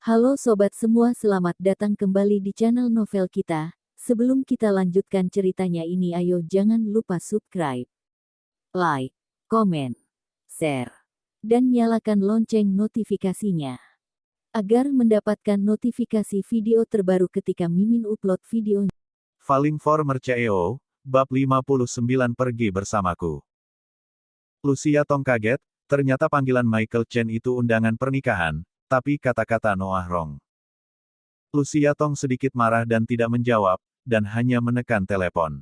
Halo sobat semua, selamat datang kembali di channel novel kita. Sebelum kita lanjutkan ceritanya ini, ayo jangan lupa subscribe, like, komen, share, dan nyalakan lonceng notifikasinya agar mendapatkan notifikasi video terbaru ketika Mimin upload video. Falling for Merceo, bab 59 pergi bersamaku. Lucia Tong kaget, ternyata panggilan Michael Chen itu undangan pernikahan, tapi kata-kata Noah wrong. Lucia Tong sedikit marah dan tidak menjawab, dan hanya menekan telepon.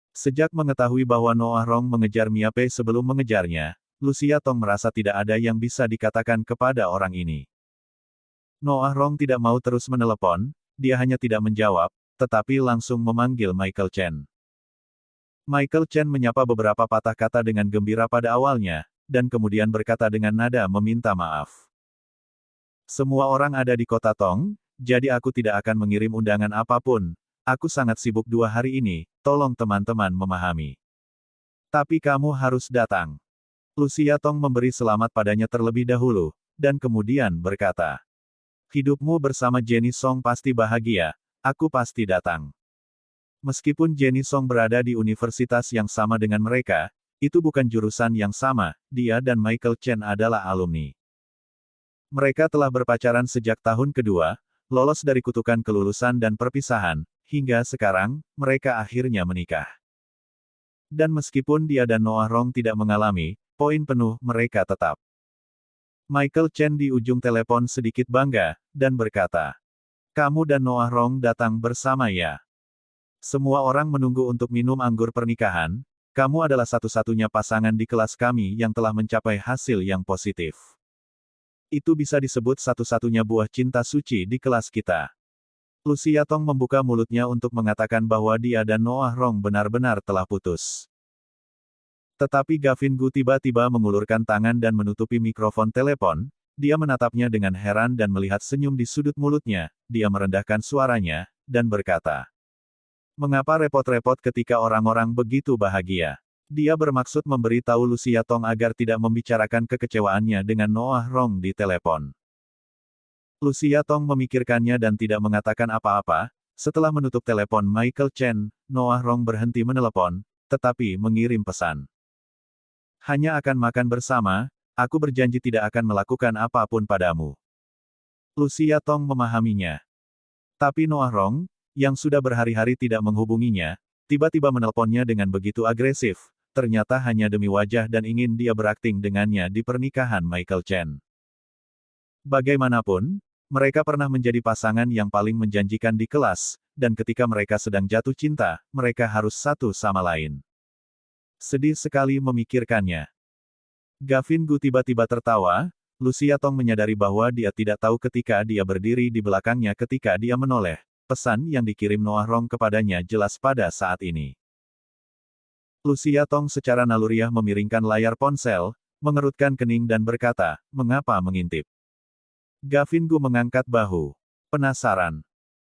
Sejak mengetahui bahwa Noah wrong mengejar Miape sebelum mengejarnya, Lucia Tong merasa tidak ada yang bisa dikatakan kepada orang ini. Noah wrong tidak mau terus menelepon, dia hanya tidak menjawab, tetapi langsung memanggil Michael Chen. Michael Chen menyapa beberapa patah kata dengan gembira pada awalnya, dan kemudian berkata dengan nada meminta maaf. Semua orang ada di kota Tong, jadi aku tidak akan mengirim undangan apapun. Aku sangat sibuk 2 hari ini, tolong teman-teman memahami. Tapi kamu harus datang. Lucia Tong memberi selamat padanya terlebih dahulu, dan kemudian berkata, hidupmu bersama Jenny Song pasti bahagia, aku pasti datang. Meskipun Jenny Song berada di universitas yang sama dengan mereka, itu bukan jurusan yang sama, dia dan Michael Chen adalah alumni. Mereka telah berpacaran sejak tahun kedua, lolos dari kutukan kelulusan dan perpisahan, hingga sekarang, mereka akhirnya menikah. Dan meskipun dia dan Noah wrong tidak mengalami poin penuh, mereka tetap. Michael Chen di ujung telepon sedikit bangga, dan berkata, kamu dan Noah wrong datang bersama ya. Semua orang menunggu untuk minum anggur pernikahan, kamu adalah satu-satunya pasangan di kelas kami yang telah mencapai hasil yang positif. Itu bisa disebut satu-satunya buah cinta suci di kelas kita. Lucia Tong membuka mulutnya untuk mengatakan bahwa dia dan Noah wrong benar-benar telah putus. Tetapi Gavin Gu tiba-tiba mengulurkan tangan dan menutupi mikrofon telepon, dia menatapnya dengan heran dan melihat senyum di sudut mulutnya, dia merendahkan suaranya, dan berkata, mengapa repot-repot ketika orang-orang begitu bahagia? Dia bermaksud memberi tahu Lucia Tong agar tidak membicarakan kekecewaannya dengan Noah wrong di telepon. Lucia Tong memikirkannya dan tidak mengatakan apa-apa. Setelah menutup telepon Michael Chen, Noah wrong berhenti menelepon, tetapi mengirim pesan. Hanya akan makan bersama, aku berjanji tidak akan melakukan apapun padamu. Lucia Tong memahaminya. Tapi Noah wrong, yang sudah berhari-hari tidak menghubunginya, tiba-tiba menelponnya dengan begitu agresif, ternyata hanya demi wajah dan ingin dia berakting dengannya di pernikahan Michael Chen. Bagaimanapun, mereka pernah menjadi pasangan yang paling menjanjikan di kelas, dan ketika mereka sedang jatuh cinta, mereka harus satu sama lain. Sedih sekali memikirkannya. Gavin Gu tiba-tiba tertawa, Lucia Tong menyadari bahwa dia tidak tahu ketika dia berdiri di belakangnya ketika dia menoleh. Pesan yang dikirim Noah wrong kepadanya jelas pada saat ini. Lucia Tong secara naluriah memiringkan layar ponsel, mengerutkan kening dan berkata, mengapa mengintip? Gavin Gu mengangkat bahu. Penasaran.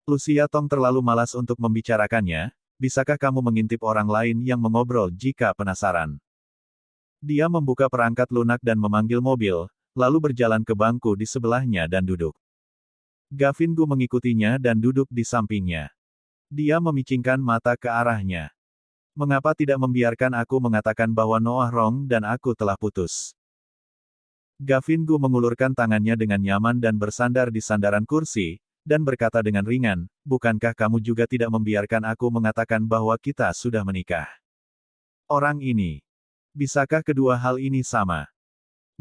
Lucia Tong terlalu malas untuk membicarakannya, bisakah kamu mengintip orang lain yang mengobrol jika penasaran? Dia membuka perangkat lunak dan memanggil mobil, lalu berjalan ke bangku di sebelahnya dan duduk. Gavin Gu mengikutinya dan duduk di sampingnya. Dia memicingkan mata ke arahnya. Mengapa tidak membiarkan aku mengatakan bahwa Noah wrong dan aku telah putus? Gavin Gu mengulurkan tangannya dengan nyaman dan bersandar di sandaran kursi, dan berkata dengan ringan, bukankah kamu juga tidak membiarkan aku mengatakan bahwa kita sudah menikah? Orang ini. Bisakah kedua hal ini sama?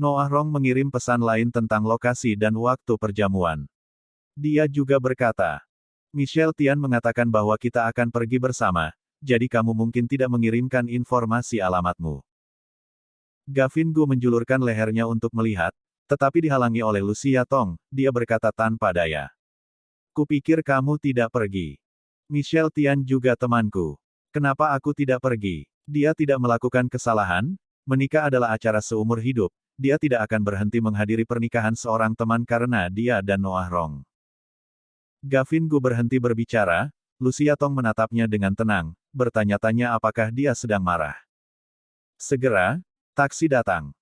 Noah wrong mengirim pesan lain tentang lokasi dan waktu perjamuan. Dia juga berkata, Michelle Tian mengatakan bahwa kita akan pergi bersama, jadi kamu mungkin tidak mengirimkan informasi alamatmu. Gavin Gu menjulurkan lehernya untuk melihat, tetapi dihalangi oleh Lucia Tong, dia berkata tanpa daya. Kupikir kamu tidak pergi. Michelle Tian juga temanku. Kenapa aku tidak pergi? Dia tidak melakukan kesalahan, menikah adalah acara seumur hidup, dia tidak akan berhenti menghadiri pernikahan seorang teman karena dia dan Noah wrong. Gavin Gu berhenti berbicara, Lucia Tong menatapnya dengan tenang, bertanya-tanya apakah dia sedang marah. Segera, taksi datang.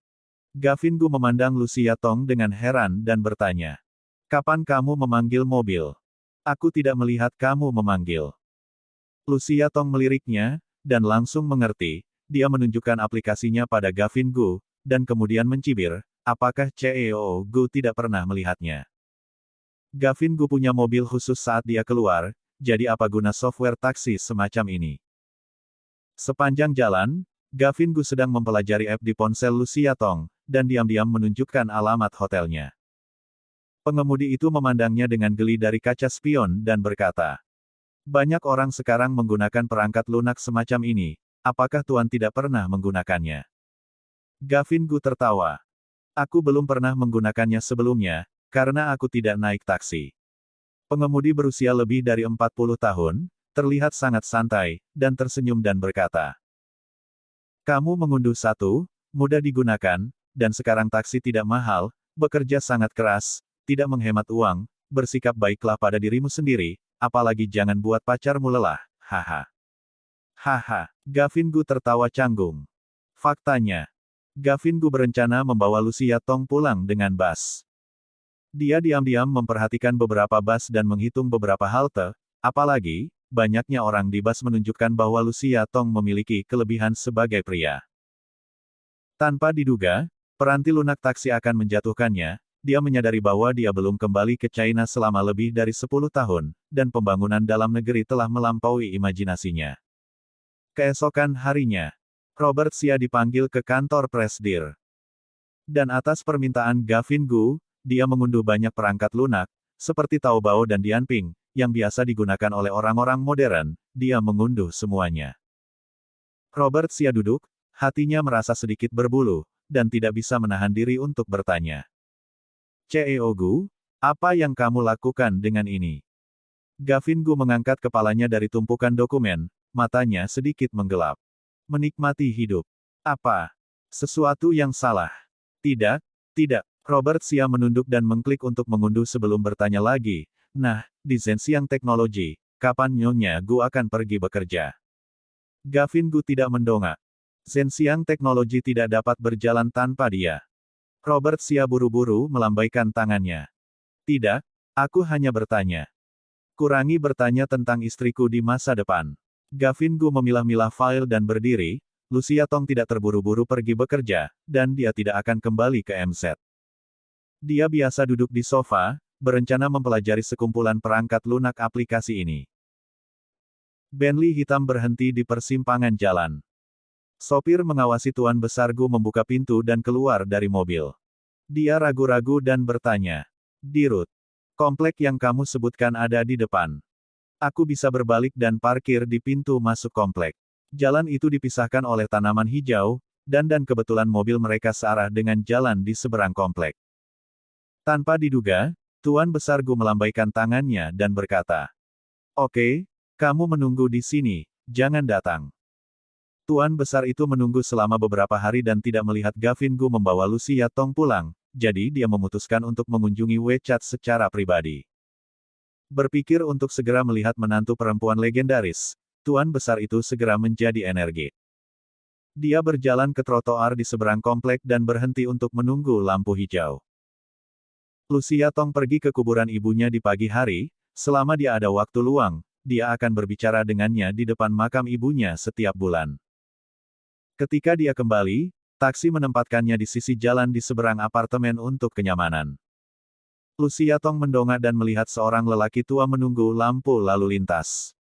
Gavin Gu memandang Lucia Tong dengan heran dan bertanya. Kapan kamu memanggil mobil? Aku tidak melihat kamu memanggil. Lucia Tong meliriknya, dan langsung mengerti. Dia menunjukkan aplikasinya pada Gavin Gu, dan kemudian mencibir, apakah CEO Gu tidak pernah melihatnya. Gavin Gu punya mobil khusus saat dia keluar, jadi apa guna software taksi semacam ini? Sepanjang jalan, Gavin Gu sedang mempelajari app di ponsel Lucia Tong, dan diam-diam menunjukkan alamat hotelnya. Pengemudi itu memandangnya dengan geli dari kaca spion dan berkata, "Banyak orang sekarang menggunakan perangkat lunak semacam ini, apakah Tuan tidak pernah menggunakannya?" Gavin Gu tertawa. "Aku belum pernah menggunakannya sebelumnya, karena aku tidak naik taksi." Pengemudi berusia lebih dari 40 tahun, terlihat sangat santai, dan tersenyum dan berkata, "Kamu mengunduh satu, mudah digunakan, dan sekarang taksi tidak mahal, bekerja sangat keras, tidak menghemat uang, bersikap baiklah pada dirimu sendiri, apalagi jangan buat pacarmu lelah, haha." Haha, Gavin Gu tertawa canggung. Faktanya, Gavin Gu berencana membawa Lucia Tong pulang dengan bus. Dia diam-diam memperhatikan beberapa bus dan menghitung beberapa halte, apalagi, banyaknya orang di bus menunjukkan bahwa Lucia Tong memiliki kelebihan sebagai pria. Tanpa diduga, peranti lunak taksi akan menjatuhkannya. Dia menyadari bahwa dia belum kembali ke China selama lebih dari 10 tahun, dan pembangunan dalam negeri telah melampaui imajinasinya. Keesokan harinya, Robert Xia dipanggil ke kantor Presdir. Dan atas permintaan Gavin Gu, dia mengunduh banyak perangkat lunak, seperti Taobao dan Dianping, yang biasa digunakan oleh orang-orang modern, dia mengunduh semuanya. Robert Xia duduk, hatinya merasa sedikit berbulu, dan tidak bisa menahan diri untuk bertanya. CEO Gu, apa yang kamu lakukan dengan ini? Gavin Gu mengangkat kepalanya dari tumpukan dokumen, matanya sedikit menggelap. Menikmati hidup. Apa? Sesuatu yang salah? Tidak, tidak. Robert Xia menunduk dan mengklik untuk mengunduh sebelum bertanya lagi. Nah, di Zhenxiang Teknologi, kapan Nyonya Gu akan pergi bekerja? Gavin Gu tidak mendongak. Zhenxiang Teknologi tidak dapat berjalan tanpa dia. Robert Xia buru-buru melambaikan tangannya. Tidak, aku hanya bertanya. Kurangi bertanya tentang istriku di masa depan. Gavin Gu memilah-milah file dan berdiri. Lucia Tong tidak terburu-buru pergi bekerja, dan dia tidak akan kembali ke MZ. Dia biasa duduk di sofa, berencana mempelajari sekumpulan perangkat lunak aplikasi ini. Bentley hitam berhenti di persimpangan jalan. Sopir mengawasi Tuan Besar Gu membuka pintu dan keluar dari mobil. Dia ragu-ragu dan bertanya, "Dirut, komplek yang kamu sebutkan ada di depan. Aku bisa berbalik dan parkir di pintu masuk komplek." Jalan itu dipisahkan oleh tanaman hijau, dan kebetulan mobil mereka searah dengan jalan di seberang komplek. Tanpa diduga, Tuan Besar Gu melambaikan tangannya dan berkata, "Oke, kamu menunggu di sini, jangan datang." Tuan Besar itu menunggu selama beberapa hari dan tidak melihat Gavin Gu membawa Lucia Tong pulang, jadi dia memutuskan untuk mengunjungi WeChat secara pribadi. Berpikir untuk segera melihat menantu perempuan legendaris, Tuan Besar itu segera menjadi energi. Dia berjalan ke trotoar di seberang komplek dan berhenti untuk menunggu lampu hijau. Lucia Tong pergi ke kuburan ibunya di pagi hari, selama dia ada waktu luang, dia akan berbicara dengannya di depan makam ibunya setiap bulan. Ketika dia kembali, taksi menempatkannya di sisi jalan di seberang apartemen untuk kenyamanan. Lucia Tong mendongak dan melihat seorang lelaki tua menunggu lampu lalu lintas.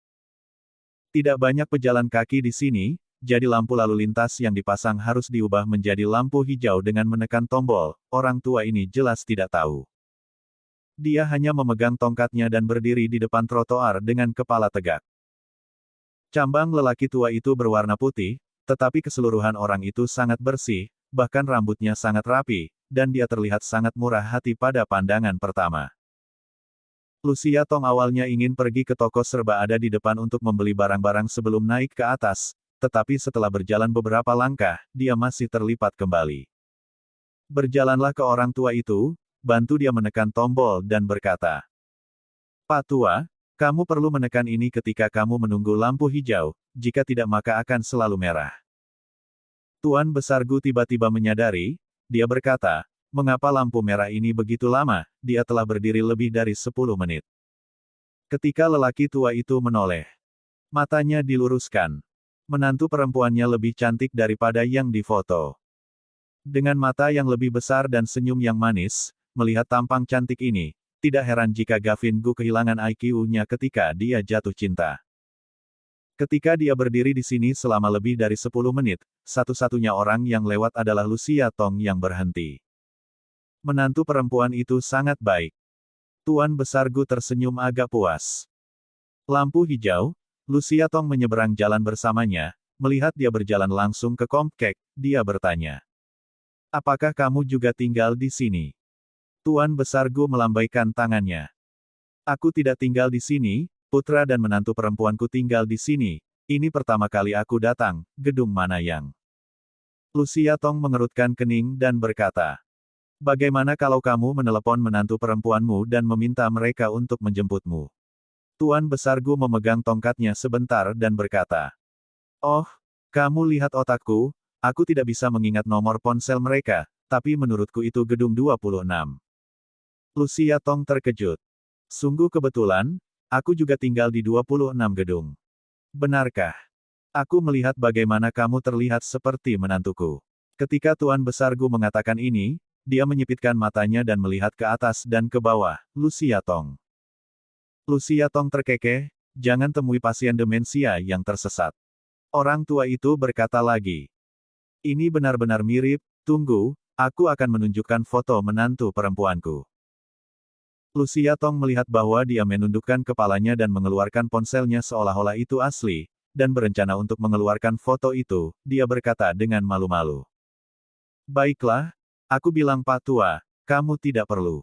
Tidak banyak pejalan kaki di sini, jadi lampu lalu lintas yang dipasang harus diubah menjadi lampu hijau dengan menekan tombol. Orang tua ini jelas tidak tahu. Dia hanya memegang tongkatnya dan berdiri di depan trotoar dengan kepala tegak. Cambang lelaki tua itu berwarna putih, tetapi keseluruhan orang itu sangat bersih, bahkan rambutnya sangat rapi, dan dia terlihat sangat murah hati pada pandangan pertama. Lucia Tong awalnya ingin pergi ke toko serba ada di depan untuk membeli barang-barang sebelum naik ke atas, tetapi setelah berjalan beberapa langkah, dia masih terlipat kembali. Berjalanlah ke orang tua itu, bantu dia menekan tombol dan berkata, "Pak Tua, kamu perlu menekan ini ketika kamu menunggu lampu hijau, jika tidak maka akan selalu merah." Tuan Besar Gu tiba-tiba menyadari, dia berkata, Mengapa lampu merah ini begitu lama? Dia telah berdiri lebih dari 10 menit. Ketika lelaki tua itu menoleh, matanya diluruskan. Menantu perempuannya lebih cantik daripada yang difoto. Dengan mata yang lebih besar dan senyum yang manis, melihat tampang cantik ini, tidak heran jika Gavin Gu kehilangan IQ-nya ketika dia jatuh cinta. Ketika dia berdiri di sini selama lebih dari 10 menit, satu-satunya orang yang lewat adalah Lucia Tong yang berhenti. Menantu perempuan itu sangat baik. Tuan Besar Gu tersenyum agak puas. Lampu hijau, Lucia Tong menyeberang jalan bersamanya, melihat dia berjalan langsung ke Komkek, dia bertanya. Apakah kamu juga tinggal di sini? Tuan Besar Gu melambaikan tangannya. Aku tidak tinggal di sini, putra dan menantu perempuanku tinggal di sini. Ini pertama kali aku datang, gedung mana yang? Lucia Tong mengerutkan kening dan berkata. Bagaimana kalau kamu menelepon menantu perempuanmu dan meminta mereka untuk menjemputmu? Tuan Besar Gu memegang tongkatnya sebentar dan berkata. Oh, kamu lihat otakku, aku tidak bisa mengingat nomor ponsel mereka, tapi menurutku itu gedung 26. Lucia Tong terkejut. Sungguh kebetulan, aku juga tinggal di 26 gedung. Benarkah? Aku melihat bagaimana kamu terlihat seperti menantuku. Ketika Tuan Besar Gu mengatakan ini, dia menyipitkan matanya dan melihat ke atas dan ke bawah, Lucia Tong. Lucia Tong terkekeh, jangan temui pasien demensia yang tersesat. Orang tua itu berkata lagi. Ini benar-benar mirip, tunggu, aku akan menunjukkan foto menantu perempuanku. Lucia Tong melihat bahwa dia menundukkan kepalanya dan mengeluarkan ponselnya seolah-olah itu asli, dan berencana untuk mengeluarkan foto itu, dia berkata dengan malu-malu. Baiklah, aku bilang Pak Tua, kamu tidak perlu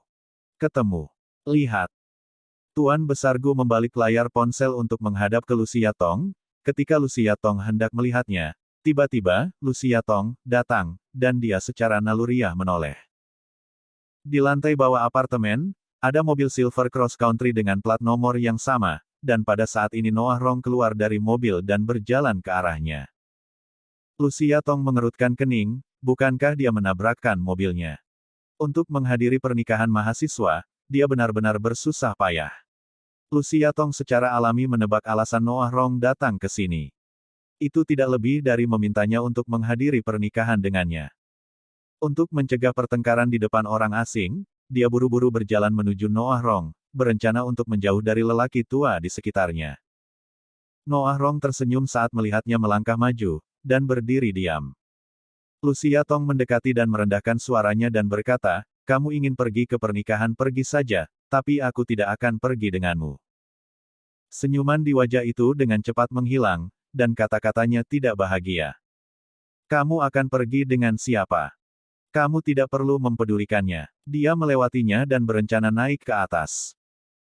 ketemu. Lihat. Tuan Besar Gu membalik layar ponsel untuk menghadap ke Lucia Tong. Ketika Lucia Tong hendak melihatnya, tiba-tiba, Lucia Tong datang, dan dia secara naluriah menoleh. Di lantai bawah apartemen, ada mobil Silver Cross Country dengan plat nomor yang sama, dan pada saat ini Noah Rong keluar dari mobil dan berjalan ke arahnya. Lucia Tong mengerutkan kening, bukankah dia menabrakkan mobilnya? Untuk menghadiri pernikahan mahasiswa, dia benar-benar bersusah payah. Lucia Tong secara alami menebak alasan Noah Rong datang ke sini. Itu tidak lebih dari memintanya untuk menghadiri pernikahan dengannya. Untuk mencegah pertengkaran di depan orang asing, dia buru-buru berjalan menuju Noah Rong, berencana untuk menjauh dari lelaki tua di sekitarnya. Noah Rong tersenyum saat melihatnya melangkah maju, dan berdiri diam. Lucia Tong mendekati dan merendahkan suaranya dan berkata, kamu ingin pergi ke pernikahan pergi saja, tapi aku tidak akan pergi denganmu. Senyuman di wajah itu dengan cepat menghilang, dan kata-katanya tidak bahagia. Kamu akan pergi dengan siapa? Kamu tidak perlu mempedulikannya. Dia melewatinya dan berencana naik ke atas.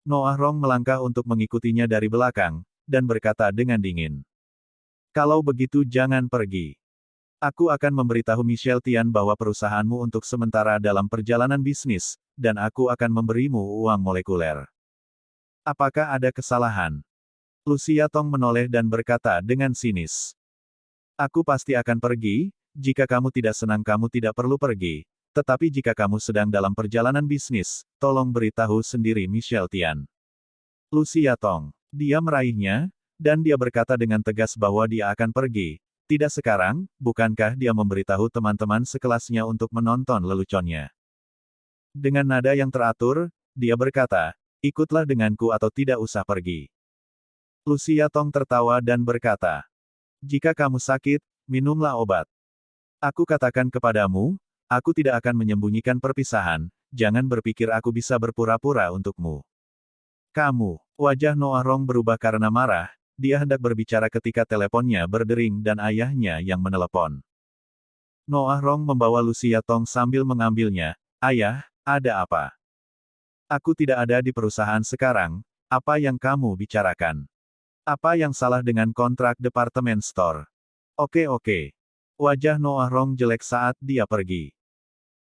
Noah Rong melangkah untuk mengikutinya dari belakang, dan berkata dengan dingin. Kalau begitu jangan pergi. Aku akan memberitahu Michelle Tian bahwa perusahaanmu untuk sementara dalam perjalanan bisnis, dan aku akan memberimu uang molekuler. Apakah ada kesalahan? Lucia Tong menoleh dan berkata dengan sinis. Aku pasti akan pergi, jika kamu tidak senang kamu tidak perlu pergi, tetapi jika kamu sedang dalam perjalanan bisnis, tolong beritahu sendiri Michelle Tian. Lucia Tong. Dia meraihnya, dan dia berkata dengan tegas bahwa dia akan pergi. Tidak sekarang, bukankah dia memberitahu teman-teman sekelasnya untuk menonton leluconnya? Dengan nada yang teratur, dia berkata, ikutlah denganku atau tidak usah pergi. Lucia Tong tertawa dan berkata, jika kamu sakit, minumlah obat. Aku katakan kepadamu, aku tidak akan menyembunyikan perpisahan, jangan berpikir aku bisa berpura-pura untukmu. Kamu, wajah Noah Rong berubah karena marah, dia hendak berbicara ketika teleponnya berdering dan ayahnya yang menelepon. Noah Rong membawa Lucia Tong sambil mengambilnya. Ayah, ada apa? Aku tidak ada di perusahaan sekarang, apa yang kamu bicarakan? Apa yang salah dengan kontrak departemen store? Oke. Wajah Noah Rong jelek saat dia pergi.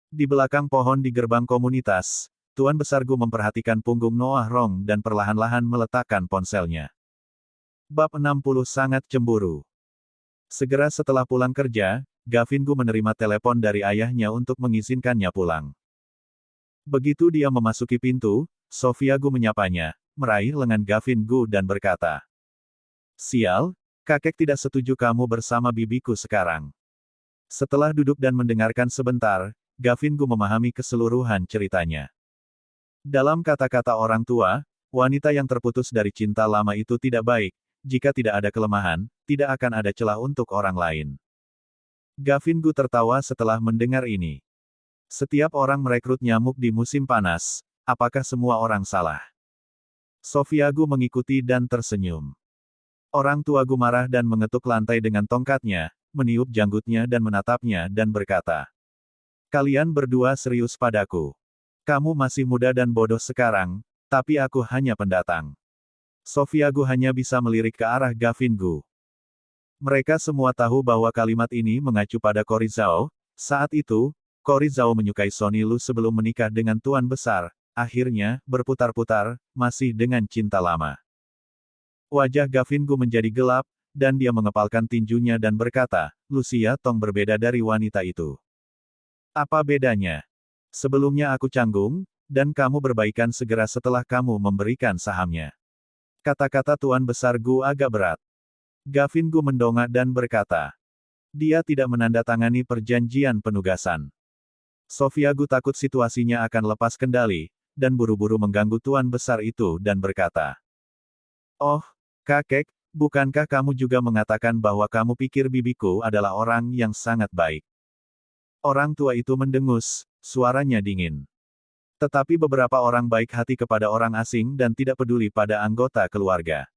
Di belakang pohon di gerbang komunitas, Tuan Besar Gu memperhatikan punggung Noah Rong dan perlahan-lahan meletakkan ponselnya. Bab 60 sangat cemburu. Segera setelah pulang kerja, Gavin Gu menerima telepon dari ayahnya untuk mengizinkannya pulang. Begitu dia memasuki pintu, Sofia Gu menyapanya, meraih lengan Gavin Gu dan berkata, "Sial, kakek tidak setuju kamu bersama bibiku sekarang." Setelah duduk dan mendengarkan sebentar, Gavin Gu memahami keseluruhan ceritanya. Dalam kata-kata orang tua, wanita yang terputus dari cinta lama itu tidak baik. Jika tidak ada kelemahan, tidak akan ada celah untuk orang lain. Gavin Gu tertawa setelah mendengar ini. Setiap orang merekrut nyamuk di musim panas, apakah semua orang salah? Sofia Gu mengikuti dan tersenyum. Orang tua Gu marah dan mengetuk lantai dengan tongkatnya, meniup janggutnya dan menatapnya dan berkata, "Kalian berdua serius padaku. Kamu masih muda dan bodoh sekarang, tapi aku hanya pendatang." Sofia Gu hanya bisa melirik ke arah Gavin Gu. Mereka semua tahu bahwa kalimat ini mengacu pada Korizao. Saat itu, Korizao menyukai Sonny Lu sebelum menikah dengan Tuan Besar, akhirnya, berputar-putar, masih dengan cinta lama. Wajah Gavin Gu menjadi gelap, dan dia mengepalkan tinjunya dan berkata, "Lucia Tong berbeda dari wanita itu. Apa bedanya? Sebelumnya aku canggung, dan kamu berbaikan segera setelah kamu memberikan sahamnya." Kata-kata Tuan Besar Gu agak berat. Gavin Gu mendongak dan berkata, dia tidak menandatangani perjanjian penugasan. Sofia Gu takut situasinya akan lepas kendali, dan buru-buru mengganggu Tuan Besar itu dan berkata, "Oh, kakek, bukankah kamu juga mengatakan bahwa kamu pikir bibiku adalah orang yang sangat baik?" Orang tua itu mendengus, suaranya dingin. Tetapi beberapa orang baik hati kepada orang asing dan tidak peduli pada anggota keluarga.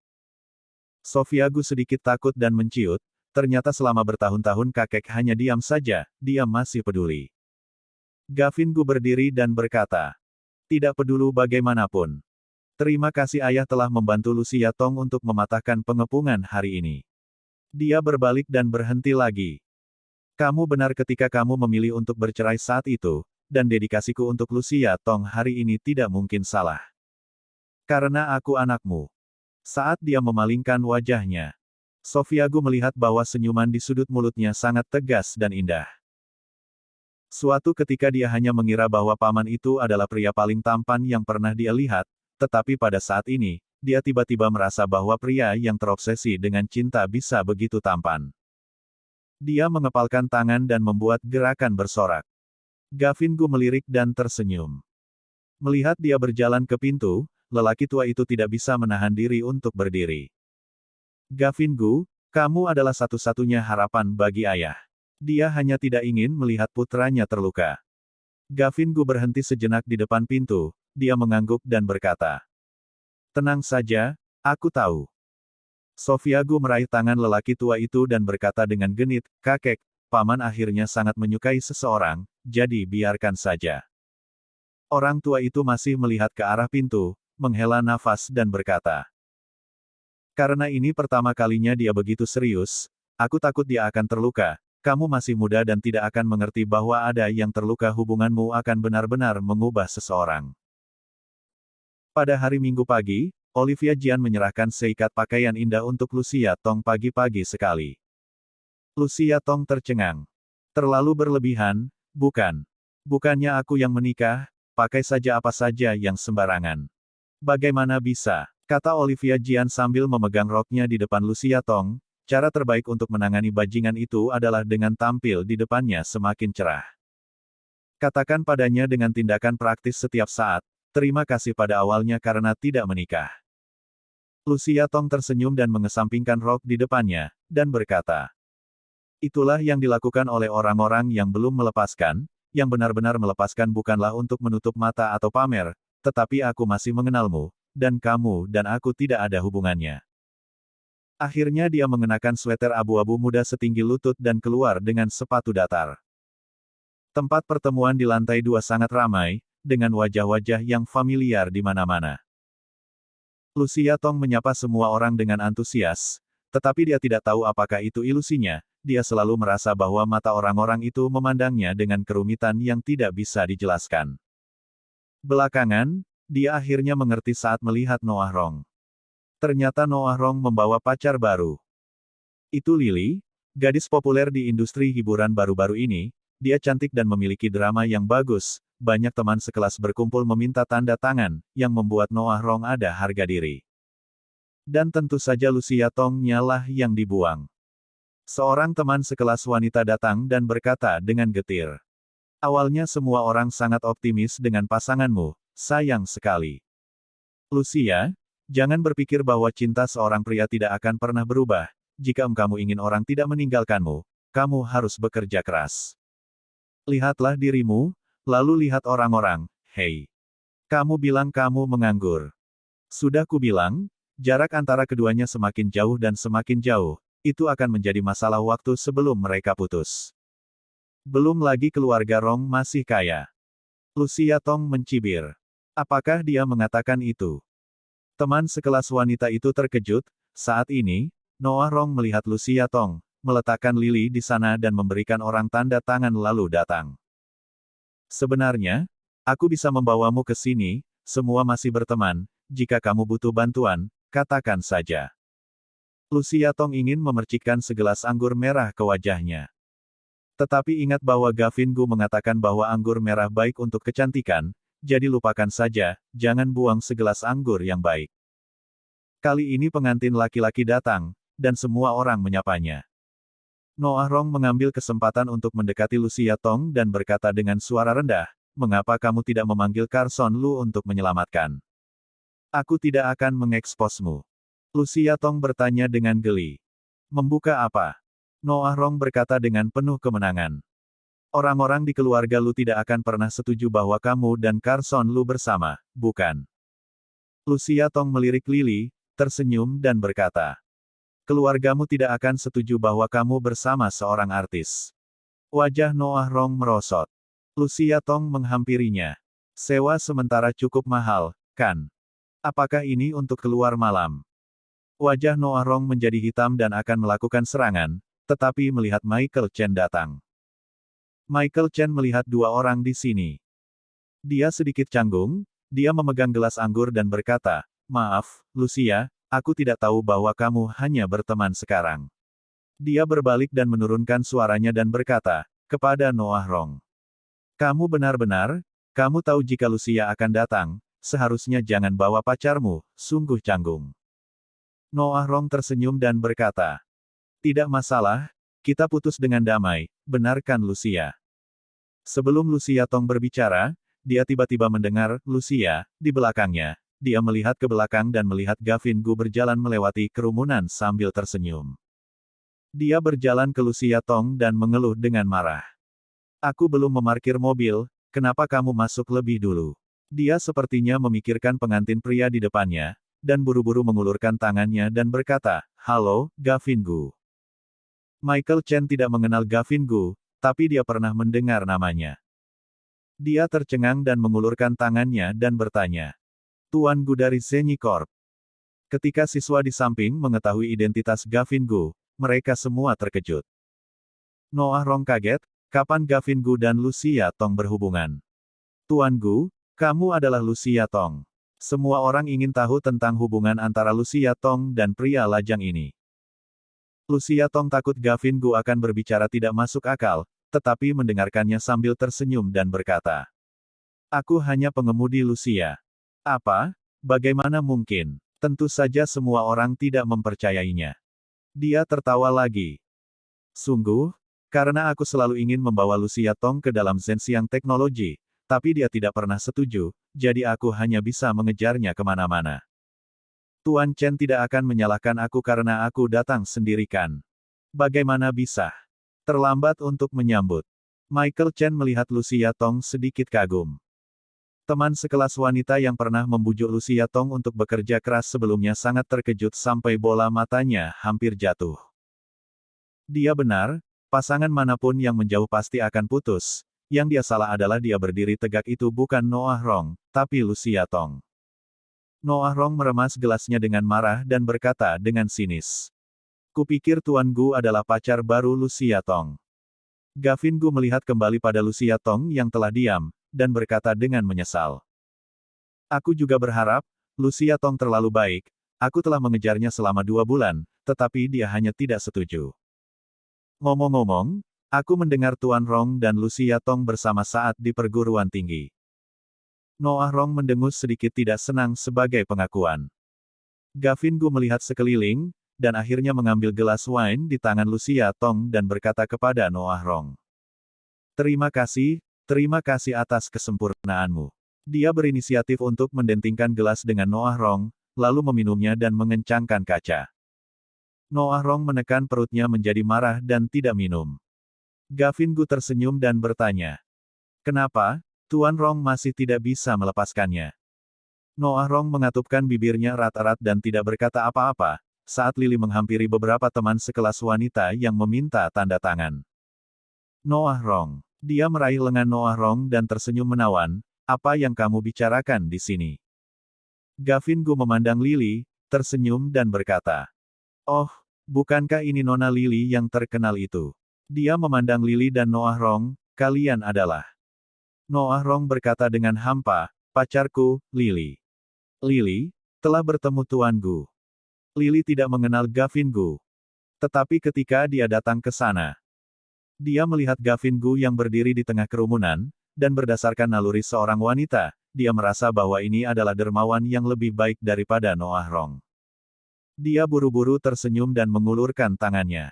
Sofia Gu sedikit takut dan menciut, ternyata selama bertahun-tahun kakek hanya diam saja, dia masih peduli. Gavin Gu berdiri dan berkata, "Tidak peduli bagaimanapun. Terima kasih ayah telah membantu Lucia Tong untuk mematahkan pengepungan hari ini." Dia berbalik dan berhenti lagi. "Kamu benar ketika kamu memilih untuk bercerai saat itu, dan dedikasiku untuk Lucia Tong hari ini tidak mungkin salah. Karena aku anakmu." Saat dia memalingkan wajahnya, Sofia Gu melihat bahwa senyuman di sudut mulutnya sangat tegas dan indah. Suatu ketika dia hanya mengira bahwa paman itu adalah pria paling tampan yang pernah dia lihat, tetapi pada saat ini, dia tiba-tiba merasa bahwa pria yang terobsesi dengan cinta bisa begitu tampan. Dia mengepalkan tangan dan membuat gerakan bersorak. Gavin Gu melirik dan tersenyum. Melihat dia berjalan ke pintu, lelaki tua itu tidak bisa menahan diri untuk berdiri. "Gavin Gu, kamu adalah satu-satunya harapan bagi ayah." Dia hanya tidak ingin melihat putranya terluka. Gavin Gu berhenti sejenak di depan pintu, dia mengangguk dan berkata, "Tenang saja, aku tahu." Sofia Gu meraih tangan lelaki tua itu dan berkata dengan genit, "Kakek, paman akhirnya sangat menyukai seseorang, jadi biarkan saja." Orang tua itu masih melihat ke arah pintu, menghela nafas dan berkata, "Karena ini pertama kalinya dia begitu serius, aku takut dia akan terluka. Kamu masih muda dan tidak akan mengerti bahwa ada yang terluka hubunganmu akan benar-benar mengubah seseorang." Pada hari Minggu pagi, Olivia Jian menyerahkan seikat pakaian indah untuk Lucia Tong pagi-pagi sekali. Lucia Tong tercengang. "Terlalu berlebihan, bukan? Bukannya aku yang menikah, pakai saja apa saja yang sembarangan." "Bagaimana bisa?" kata Olivia Jian sambil memegang roknya di depan Lucia Tong. "Cara terbaik untuk menangani bajingan itu adalah dengan tampil di depannya semakin cerah. Katakan padanya dengan tindakan praktis setiap saat, 'Terima kasih pada awalnya karena tidak menikah.'" Lucia Tong tersenyum dan mengesampingkan rok di depannya, dan berkata, "Itulah yang dilakukan oleh orang-orang yang belum melepaskan. Yang benar-benar melepaskan bukanlah untuk menutup mata atau pamer, tetapi aku masih mengenalmu, dan kamu dan aku tidak ada hubungannya." Akhirnya dia mengenakan sweter abu-abu muda setinggi lutut dan keluar dengan sepatu datar. Tempat pertemuan di lantai 2 sangat ramai, dengan wajah-wajah yang familiar di mana-mana. Lucia Tong menyapa semua orang dengan antusias, tetapi dia tidak tahu apakah itu ilusinya. Dia selalu merasa bahwa mata orang-orang itu memandangnya dengan kerumitan yang tidak bisa dijelaskan. Belakangan, dia akhirnya mengerti saat melihat Noah Rong. Ternyata Noah Rong membawa pacar baru. Itu Lily. Gadis populer di industri hiburan baru-baru ini, dia cantik dan memiliki drama yang bagus, banyak teman sekelas berkumpul meminta tanda tangan, yang membuat Noah Rong ada harga diri. Dan tentu saja Lucia Tong-nya lah yang dibuang. Seorang teman sekelas wanita datang dan berkata dengan getir. Awalnya semua orang sangat optimis dengan pasanganmu, sayang sekali. Lucia, jangan berpikir bahwa cinta seorang pria tidak akan pernah berubah. Jika kamu ingin orang tidak meninggalkanmu, kamu harus bekerja keras. Lihatlah dirimu, lalu lihat orang-orang. Hei, kamu bilang kamu menganggur. Sudah kubilang, jarak antara keduanya semakin jauh dan semakin jauh, itu akan menjadi masalah waktu sebelum mereka putus. Belum lagi keluarga Rong masih kaya. Lucia Tong mencibir. Apakah dia mengatakan itu? Teman sekelas wanita itu terkejut. Saat ini, Noah Rong melihat Lucia Tong, meletakkan lili di sana dan memberikan orang tanda tangan lalu datang. Sebenarnya, aku bisa membawamu ke sini, semua masih berteman, jika kamu butuh bantuan, katakan saja. Lucia Tong ingin memercikkan segelas anggur merah ke wajahnya. Tetapi ingat bahwa Gavin Gu mengatakan bahwa anggur merah baik untuk kecantikan, jadi lupakan saja, jangan buang segelas anggur yang baik. Kali ini pengantin laki-laki datang, dan semua orang menyapanya. Noah Rong mengambil kesempatan untuk mendekati Lucia Tong dan berkata dengan suara rendah, mengapa kamu tidak memanggil Carson Lu untuk menyelamatkan? Aku tidak akan mengeksposmu. Lucia Tong bertanya dengan geli. Membuka apa? Noah Rong berkata dengan penuh kemenangan. Orang-orang di keluarga Lu tidak akan pernah setuju bahwa kamu dan Carson Lu bersama, bukan? Lucia Tong melirik Lily, tersenyum dan berkata. Keluargamu tidak akan setuju bahwa kamu bersama seorang artis. Wajah Noah Rong merosot. Lucia Tong menghampirinya. Sewa sementara cukup mahal, kan? Apakah ini untuk keluar malam? Wajah Noah Rong menjadi hitam dan akan melakukan serangan, tetapi melihat Michael Chen datang. Michael Chen melihat dua orang di sini. Dia sedikit canggung, dia memegang gelas anggur dan berkata, maaf, Lucia, aku tidak tahu bahwa kamu hanya berteman sekarang. Dia berbalik dan menurunkan suaranya dan berkata, kepada Noah Rong. Kamu benar-benar, kamu tahu jika Lucia akan datang, seharusnya jangan bawa pacarmu, sungguh canggung. Noah Rong tersenyum dan berkata, tidak masalah, kita putus dengan damai, benarkan Lucia. Sebelum Lucia Tong berbicara, dia tiba-tiba mendengar, Lucia, di belakangnya. Dia melihat ke belakang dan melihat Gavin Gu berjalan melewati kerumunan sambil tersenyum. Dia berjalan ke Lucia Tong dan mengeluh dengan marah. Aku belum memarkir mobil, kenapa kamu masuk lebih dulu? Dia sepertinya memikirkan pengantin pria di depannya, dan buru-buru mengulurkan tangannya dan berkata, halo, Gavin Gu. Michael Chen tidak mengenal Gavin Gu, tapi dia pernah mendengar namanya. Dia tercengang dan mengulurkan tangannya dan bertanya. Tuan Gu dari Zenyi Corp. Ketika siswa di samping mengetahui identitas Gavin Gu, mereka semua terkejut. Noah Rong kaget, kapan Gavin Gu dan Lucia Tong berhubungan? Tuan Gu, kamu adalah Lucia Tong. Semua orang ingin tahu tentang hubungan antara Lucia Tong dan pria lajang ini. Lucia Tong takut Gavin Gu akan berbicara tidak masuk akal, tetapi mendengarkannya sambil tersenyum dan berkata. Aku hanya pengemudi Lucia. Apa? Bagaimana mungkin? Tentu saja semua orang tidak mempercayainya. Dia tertawa lagi. Sungguh, karena aku selalu ingin membawa Lucia Tong ke dalam Zhenxiang Teknologi, tapi dia tidak pernah setuju, jadi aku hanya bisa mengejarnya kemana-mana. Tuan Chen tidak akan menyalahkan aku karena aku datang sendirikan. Bagaimana bisa? Terlambat untuk menyambut. Michael Chen melihat Lucia Tong sedikit kagum. Teman sekelas wanita yang pernah membujuk Lucia Tong untuk bekerja keras sebelumnya sangat terkejut sampai bola matanya hampir jatuh. Dia benar, pasangan manapun yang menjauh pasti akan putus. Yang dia salah adalah dia berdiri tegak itu bukan Noah Rong, tapi Lucia Tong. Noah Rong meremas gelasnya dengan marah dan berkata dengan sinis. Kupikir Tuan Gu adalah pacar baru Lucia Tong. Gavin Gu melihat kembali pada Lucia Tong yang telah diam, dan berkata dengan menyesal. Aku juga berharap, Lucia Tong terlalu baik, aku telah mengejarnya selama 2 bulan, tetapi dia hanya tidak setuju. Ngomong-ngomong, aku mendengar Tuan Rong dan Lucia Tong bersama saat di perguruan tinggi. Noah Rong mendengus sedikit tidak senang sebagai pengakuan. Gavin Gu melihat sekeliling, dan akhirnya mengambil gelas wine di tangan Lucia Tong dan berkata kepada Noah Rong. Terima kasih atas kesempurnaanmu. Dia berinisiatif untuk mendentingkan gelas dengan Noah Rong, lalu meminumnya dan mengencangkan kaca. Noah Rong menekan perutnya menjadi marah dan tidak minum. Gavin Gu tersenyum dan bertanya. Kenapa, Tuan Rong masih tidak bisa melepaskannya? Noah Rong mengatupkan bibirnya erat-erat dan tidak berkata apa-apa, saat Lily menghampiri beberapa teman sekelas wanita yang meminta tanda tangan. Noah Rong. Dia meraih lengan Noah Rong dan tersenyum menawan, apa yang kamu bicarakan di sini? Gavin Gu memandang Lily, tersenyum dan berkata. Oh, bukankah ini Nona Lily yang terkenal itu? Dia memandang Lily dan Noah Rong, kalian adalah. Noah Rong berkata dengan hampa, pacarku, Lily. Lily, telah bertemu Tuan Gu. Lily tidak mengenal Gavin Gu. Tetapi ketika dia datang ke sana, dia melihat Gavin Gu yang berdiri di tengah kerumunan, dan berdasarkan naluri seorang wanita, dia merasa bahwa ini adalah dermawan yang lebih baik daripada Noah Rong. Dia buru-buru tersenyum dan mengulurkan tangannya.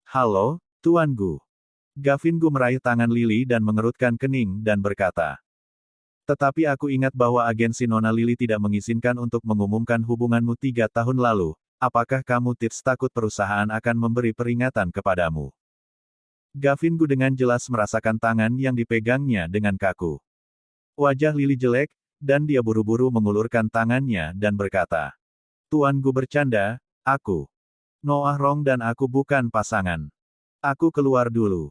Halo, Tuan Gu. Gavin Gu meraih tangan Lily dan mengerutkan kening dan berkata. Tetapi aku ingat bahwa agensi Nona Lily tidak mengizinkan untuk mengumumkan hubunganmu 3 tahun lalu, apakah kamu takut perusahaan akan memberi peringatan kepadamu? Gavin Gu dengan jelas merasakan tangan yang dipegangnya dengan kaku. Wajah Lily jelek, dan dia buru-buru mengulurkan tangannya dan berkata. Tuan Gu bercanda, aku. Noah Rong dan aku bukan pasangan. Aku keluar dulu.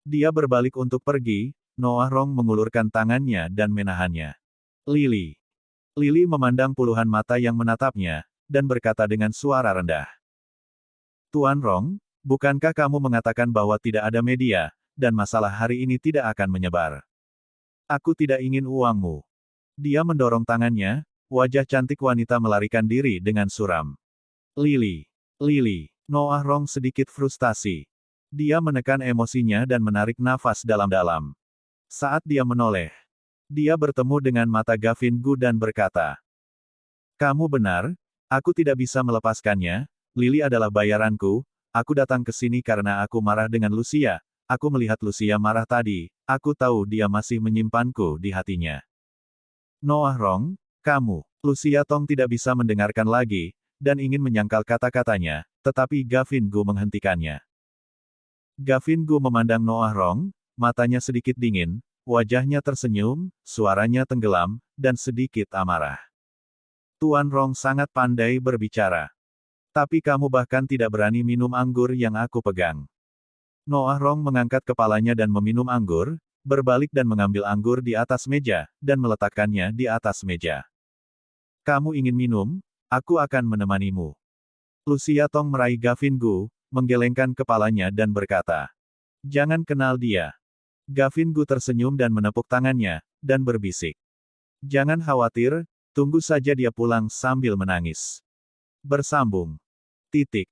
Dia berbalik untuk pergi, Noah Rong mengulurkan tangannya dan menahannya. Lily. Lily memandang puluhan mata yang menatapnya, dan berkata dengan suara rendah. Tuan Rong, bukankah kamu mengatakan bahwa tidak ada media, dan masalah hari ini tidak akan menyebar? Aku tidak ingin uangmu. Dia mendorong tangannya, wajah cantik wanita melarikan diri dengan suram. Lily. Lily. Noah Rong sedikit frustasi. Dia menekan emosinya dan menarik nafas dalam-dalam. Saat dia menoleh, dia bertemu dengan mata Gavin Gu dan berkata. Kamu benar, aku tidak bisa melepaskannya, Lily adalah bayaranku. Aku datang ke sini karena aku marah dengan Lucia. Aku melihat Lucia marah tadi. Aku tahu dia masih menyimpanku di hatinya. Noah Rong, kamu. Lucia Tong tidak bisa mendengarkan lagi, dan ingin menyangkal kata-katanya, tetapi Gavin Gu menghentikannya. Gavin Gu memandang Noah Rong, matanya sedikit dingin, wajahnya tersenyum, suaranya tenggelam, dan sedikit amarah. Tuan Rong sangat pandai berbicara. Tapi kamu bahkan tidak berani minum anggur yang aku pegang. Noah Rong mengangkat kepalanya dan meminum anggur, berbalik dan mengambil anggur di atas meja, dan meletakkannya di atas meja. Kamu ingin minum? Aku akan menemanimu. Lucia Tong meraih Gavin Gu, menggelengkan kepalanya dan berkata. Jangan kenal dia. Gavin Gu tersenyum dan menepuk tangannya, dan berbisik. Jangan khawatir, tunggu saja dia pulang sambil menangis. Bersambung. Titik.